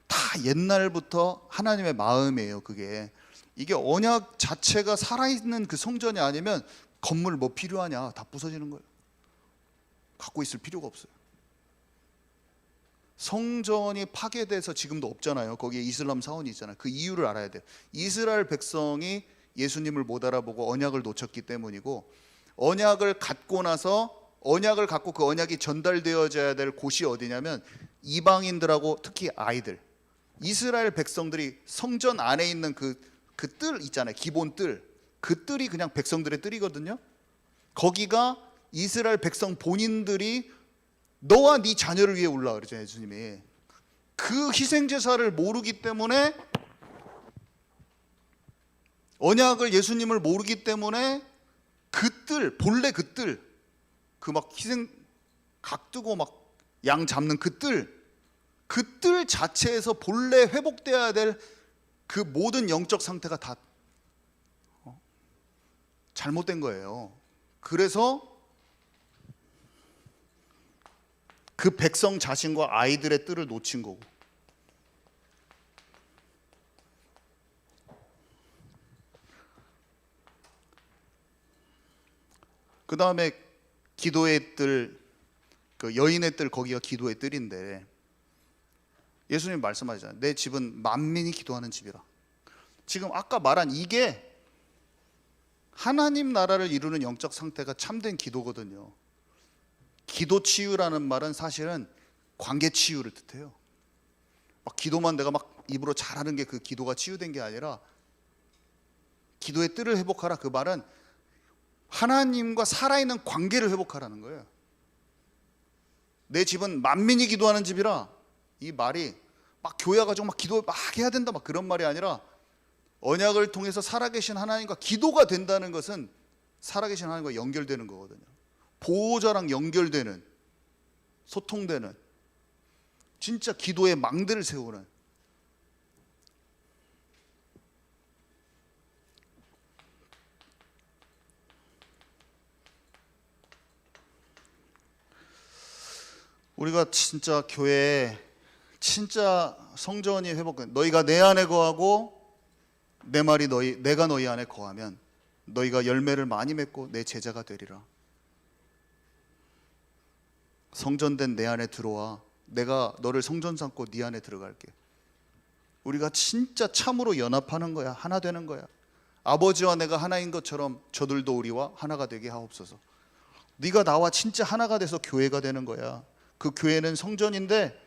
다 옛날부터 하나님의 마음이에요. 그게 이게 언약 자체가 살아있는 그 성전이 아니면 건물 뭐 필요하냐 다 부서지는 거예요. 갖고 있을 필요가 없어요. 성전이 파괴돼서 지금도 없잖아요. 거기에 이슬람 사원이 있잖아요. 그 이유를 알아야 돼요. 이스라엘 백성이 예수님을 못 알아보고 언약을 놓쳤기 때문이고 언약을 갖고 나서 언약을 갖고 그 언약이 전달되어져야 될 곳이 어디냐면 이방인들하고 특히 아이들 이스라엘 백성들이 성전 안에 있는 그 뜰 있잖아요. 기본 뜰. 그 뜰이 그냥 백성들의 뜰이거든요. 거기가 이스라엘 백성 본인들이 너와 네 자녀를 위해 올라 그러잖아요. 예수님이. 그 희생제사를 모르기 때문에 언약을 예수님을 모르기 때문에 그 뜰, 본래 그 뜰, 그 막 희생 각 뜨고 막 양 잡는 그 뜰 자체에서 본래 회복돼야 될 그 모든 영적 상태가 다 잘못된 거예요. 그래서 그 백성 자신과 아이들의 뜰을 놓친 거고 그 다음에 기도의 뜰, 그 여인의 뜰 거기가 기도의 뜰인데 예수님 말씀하시잖아요. 내 집은 만민이 기도하는 집이라. 지금 아까 말한 이게 하나님 나라를 이루는 영적 상태가 참된 기도거든요. 기도 치유라는 말은 사실은 관계 치유를 뜻해요. 막 기도만 내가 막 입으로 잘하는 게 그 기도가 치유된 게 아니라 기도의 뜰을 회복하라. 그 말은 하나님과 살아있는 관계를 회복하라는 거예요. 내 집은 만민이 기도하는 집이라. 이 말이 막 교회 가지고 막 기도 막 해야 된다 막 그런 말이 아니라 언약을 통해서 살아계신 하나님과 기도가 된다는 것은 살아계신 하나님과 연결되는 거거든요. 보호자랑 연결되는, 소통되는, 진짜 기도의 망대를 세우는. 우리가 진짜 교회에 진짜 성전이 회복된, 너희가 내 안에 거하고 내 말이 내가 너희 안에 거하면 너희가 열매를 많이 맺고 내 제자가 되리라. 성전된 내 안에 들어와. 내가 너를 성전 삼고 네 안에 들어갈게. 우리가 진짜 참으로 연합하는 거야. 하나 되는 거야. 아버지와 내가 하나인 것처럼 저들도 우리와 하나가 되게 하옵소서. 네가 나와 진짜 하나가 돼서 교회가 되는 거야. 그 교회는 성전인데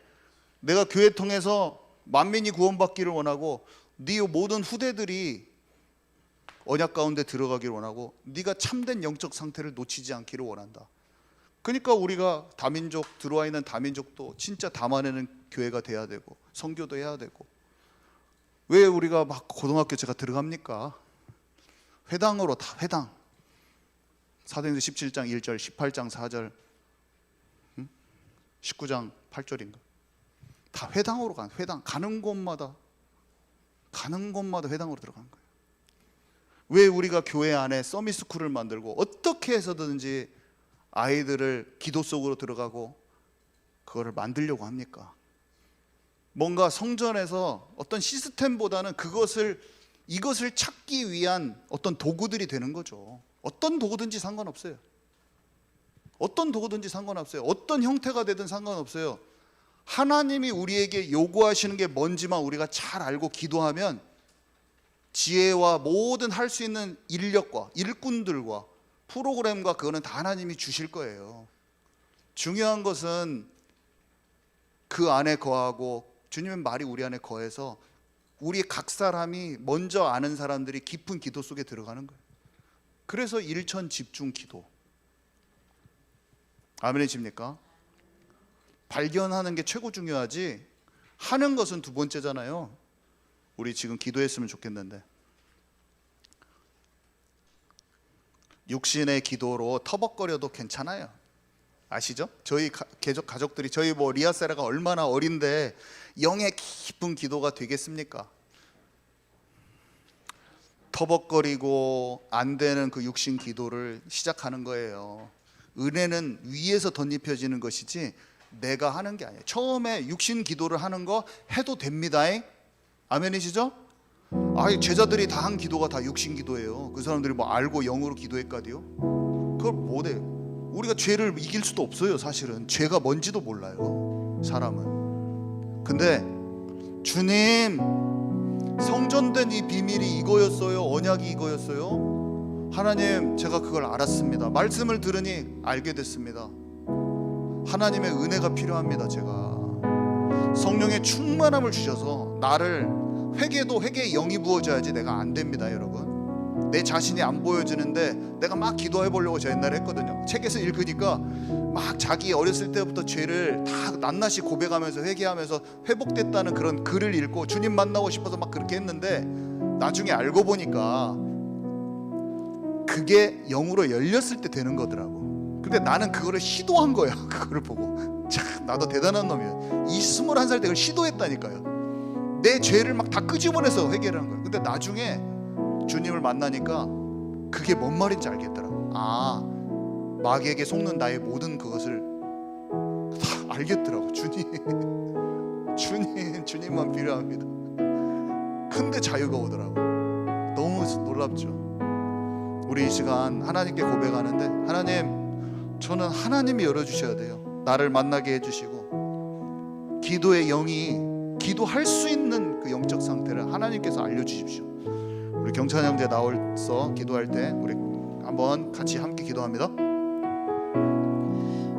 내가 교회 통해서 만민이 구원받기를 원하고 네 모든 후대들이 언약 가운데 들어가기를 원하고 네가 참된 영적 상태를 놓치지 않기를 원한다. 그러니까 우리가 다민족 들어와 있는 다민족도 진짜 담아내는 교회가 돼야 되고 선교도 해야 되고. 왜 우리가 막 고등학교 제가 들어갑니까? 회당으로 다 회당. 사도행전 17장 1절 18장 4절 19장 8절인가 다 회당으로 간 회당. 가는 곳마다 회당으로 들어가는 거예요. 왜 우리가 교회 안에 서밋스쿨을 만들고 어떻게 해서든지 아이들을 기도 속으로 들어가고 그거를 만들려고 합니까? 뭔가 성전에서 어떤 시스템보다는 이것을 찾기 위한 어떤 도구들이 되는 거죠. 어떤 도구든지 상관없어요. 어떤 도구든지 상관없어요. 어떤 형태가 되든 상관없어요. 하나님이 우리에게 요구하시는 게 뭔지만 우리가 잘 알고 기도하면 지혜와 모든 할 수 있는 인력과 일꾼들과 프로그램과 그거는 다 하나님이 주실 거예요. 중요한 것은 그 안에 거하고 주님의 말이 우리 안에 거해서 우리 각 사람이 먼저 아는 사람들이 깊은 기도 속에 들어가는 거예요. 그래서 일천 집중 기도. 아멘이십니까? 발견하는 게 최고 중요하지 하는 것은 두 번째잖아요. 우리 지금 기도했으면 좋겠는데 육신의 기도로 터벅거려도 괜찮아요. 아시죠? 저희 가족들이 저희 리아세라가 얼마나 어린데 영의 깊은 기도가 되겠습니까? 터벅거리고 안 되는 그 육신 기도를 시작하는 거예요. 은혜는 위에서 덧입혀지는 것이지 내가 하는 게 아니에요. 처음에 육신 기도를 하는 거 해도 됩니다. 아멘이시죠? 제자들이 다 한 기도가 다 육신 기도예요. 그 사람들이 뭐 알고 영으로 기도했까디요? 그걸 못해요. 우리가 죄를 이길 수도 없어요. 사실은 죄가 뭔지도 몰라요, 사람은. 근데 주님, 성전된 이 비밀이 이거였어요. 언약이 이거였어요. 하나님, 제가 그걸 알았습니다. 말씀을 들으니 알게 됐습니다. 하나님의 은혜가 필요합니다. 제가 성령의 충만함을 주셔서 나를 회개도 회개의 영이 부어져야지 내가 안 됩니다. 여러분, 내 자신이 안 보여지는데 내가 막 기도해 보려고 저 옛날에 했거든요. 책에서 읽으니까 막 자기 어렸을 때부터 죄를 다 낱낱이 고백하면서 회개하면서 회복됐다는 그런 글을 읽고 주님 만나고 싶어서 막 그렇게 했는데 나중에 알고 보니까 그게 영으로 열렸을 때 되는 거더라고. 근데 나는 그거를 시도한 거야. 그거를 보고 참 나도 대단한 놈이야. 21살 때 그걸 시도했다니까요. 내 죄를 막 다 끄집어내서 회개를 한 거예요. 근데 나중에 주님을 만나니까 그게 뭔 말인지 알겠더라고. 마귀에게 속는 나의 모든 그것을 다 알겠더라고. 주님만 필요합니다. 근데 자유가 오더라고. 너무 놀랍죠. 우리 이 시간 하나님께 고백하는데, 하나님, 저는 하나님이 열어주셔야 돼요. 나를 만나게 해주시고 기도의 영이 기도할 수 있는 그 영적 상태를 하나님께서 알려주십시오. 우리 경찬 형제 나올서 기도할 때 우리 한번 같이 함께 기도합니다.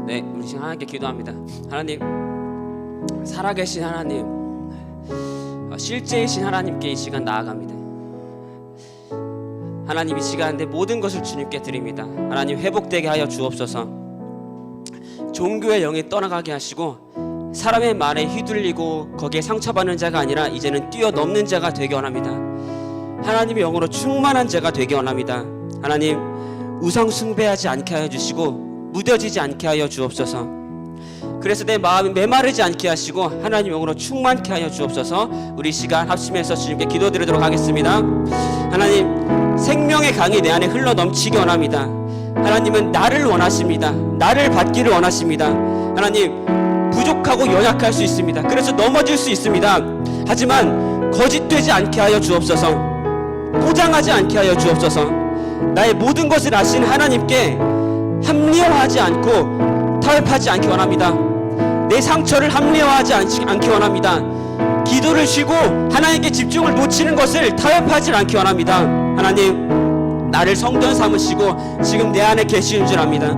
네, 우리 지금 하나님께 기도합니다. 하나님, 살아계신 하나님, 실제이신 하나님께 이 시간 나아갑니다. 하나님, 이 시간 내 모든 것을 주님께 드립니다. 하나님, 회복되게 하여 주옵소서. 종교의 영이 떠나가게 하시고 사람의 말에 휘둘리고 거기에 상처받는 자가 아니라 이제는 뛰어넘는 자가 되게 원합니다. 하나님의 영으로 충만한 자가 되게 원합니다. 하나님, 우상 숭배하지 않게 하여 주시고 무뎌지지 않게 하여 주옵소서. 그래서 내 마음이 메마르지 않게 하시고 하나님 영으로 충만케 하여 주옵소서. 우리 시간 합심해서 주님께 기도드리도록 하겠습니다. 하나님, 생명의 강이 내 안에 흘러 넘치기 원합니다. 하나님은 나를 원하십니다. 나를 받기를 원하십니다. 하나님, 부족하고 연약할 수 있습니다. 그래서 넘어질 수 있습니다. 하지만 거짓되지 않게 하여 주옵소서. 포장하지 않게 하여 주옵소서. 나의 모든 것을 아신 하나님께 합리화하지 않고 타협하지 않기 원합니다. 내 상처를 합리화하지 않기 원합니다. 기도를 쉬고 하나님께 집중을 놓치는 것을 타협하지 않기 원합니다. 하나님, 나를 성전 삼으시고 지금 내 안에 계시는 줄 압니다.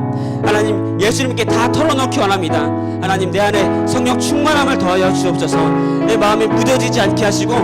하나님, 예수님께 다 털어놓기 원합니다. 하나님, 내 안에 성령 충만함을 더하여 주옵소서. 내 마음에 무뎌지지 않게 하시고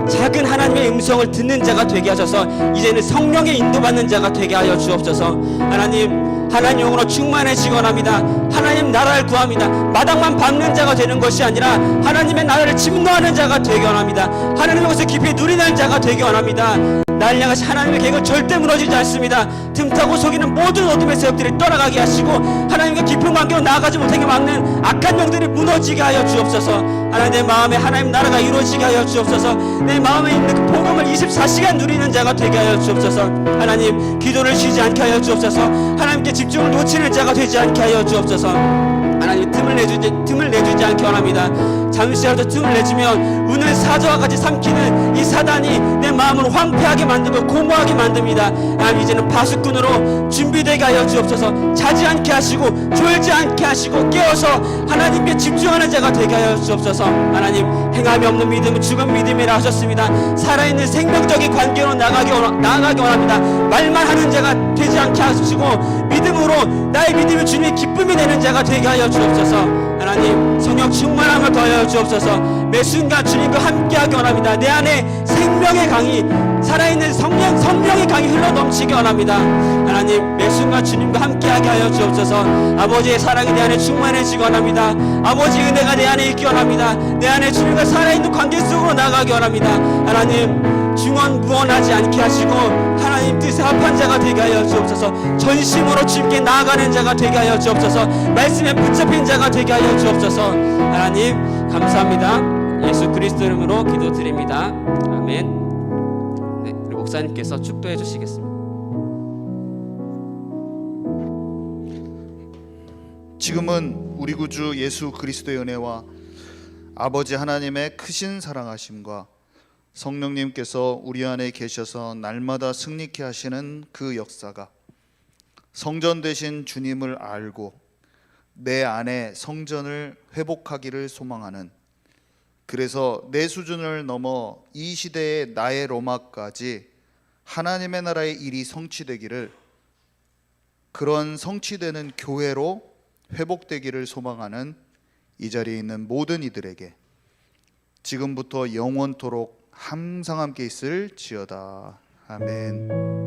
작은 하나님의 음성을 듣는 자가 되게 하셔서 이제는 성령의 인도받는 자가 되게 하여 주옵소서. 하나님 영으로 충만해지기 원합니다. 하나님 나라를 구합니다. 마당만 밟는 자가 되는 것이 아니라 하나님의 나라를 침노하는 자가 되기 원합니다. 하나님의 것을 깊이 누리는 자가 되기 원합니다. 나를 향하신 하나님의 계획은 절대 무너지지 않습니다. 틈타고 속이는 모든 어둠의 세력들이 떠나가게 하시고 하나님과 깊은 관계로 나아가지 못하게 막는 악한 영들이 무너지게 하여 주옵소서. 하나님, 내 마음에 하나님 나라가 이루어지게 하여 주옵소서. 내 마음에 있는 그 복음을 24시간 누리는 자가 되게 하여 주옵소서. 하나님, 기도를 쉬지 않게 하여 주옵소서. 하나님께 집중을 놓치는 자가 되지 않게 하여 주옵소서. 하나님, 하나님 틈을 내주지 않게 원합니다. 잠시라도 틈을 내주면 오늘 사자와 같이 삼키는 이 사단이 내 마음을 황폐하게 만들고 공허하게 만듭니다. 하나님 이제는 파수꾼으로 준비되게 하여 주옵소서. 자지 않게 하시고 졸지 않게 하시고 깨어서 하나님께 집중하는 자가 되게 하여 주옵소서. 하나님 행함이 없는 믿음은 죽은 믿음이라 하셨습니다. 살아있는 생명적인 관계로 나아가기 원합니다. 말만 하는 자가 되지 않게 하시고 믿음으로 나의 믿음이 주님의 기쁨이 되는 자가 되게 하여 주옵소서. 하나님 성령 충만함을 더하여 주옵소서. 매 순간 주님과 함께하기 원합니다. 내 안에 생명의 강이 살아있는 성령의 강이 흘러넘치기 원합니다. 하나님 매 순간 주님과 함께하게 하여 주옵소서. 아버지의 사랑이 내 안에 충만해지기 원합니다. 아버지의 은혜가 내 안에 있기 원합니다. 내 안에 주님과 살아있는 관계 속으로 나가기 원합니다. 하나님 중언부언하지 않게 하시고 하나님 뜻에 합한 자가 되게 하여 주옵소서. 전심으로 주님께 나아가는 자가 되게 하여 주옵소서. 말씀에 붙잡힌 자가 되게 하여 주옵소서. 하나님 감사합니다. 예수 그리스도 이름으로 기도드립니다. 아멘. 네, 우리 목사님께서 축도해 주시겠습니다. 지금은 우리 구주 예수 그리스도의 은혜와 아버지 하나님의 크신 사랑하심과 성령님께서 우리 안에 계셔서 날마다 승리케 하시는 그 역사가 성전 되신 주님을 알고 내 안에 성전을 회복하기를 소망하는, 그래서 내 수준을 넘어 이 시대의 나의 로마까지 하나님의 나라의 일이 성취되기를, 그런 성취되는 교회로 회복되기를 소망하는 이 자리에 있는 모든 이들에게 지금부터 영원토록 항상 함께 있을지어다. 아멘.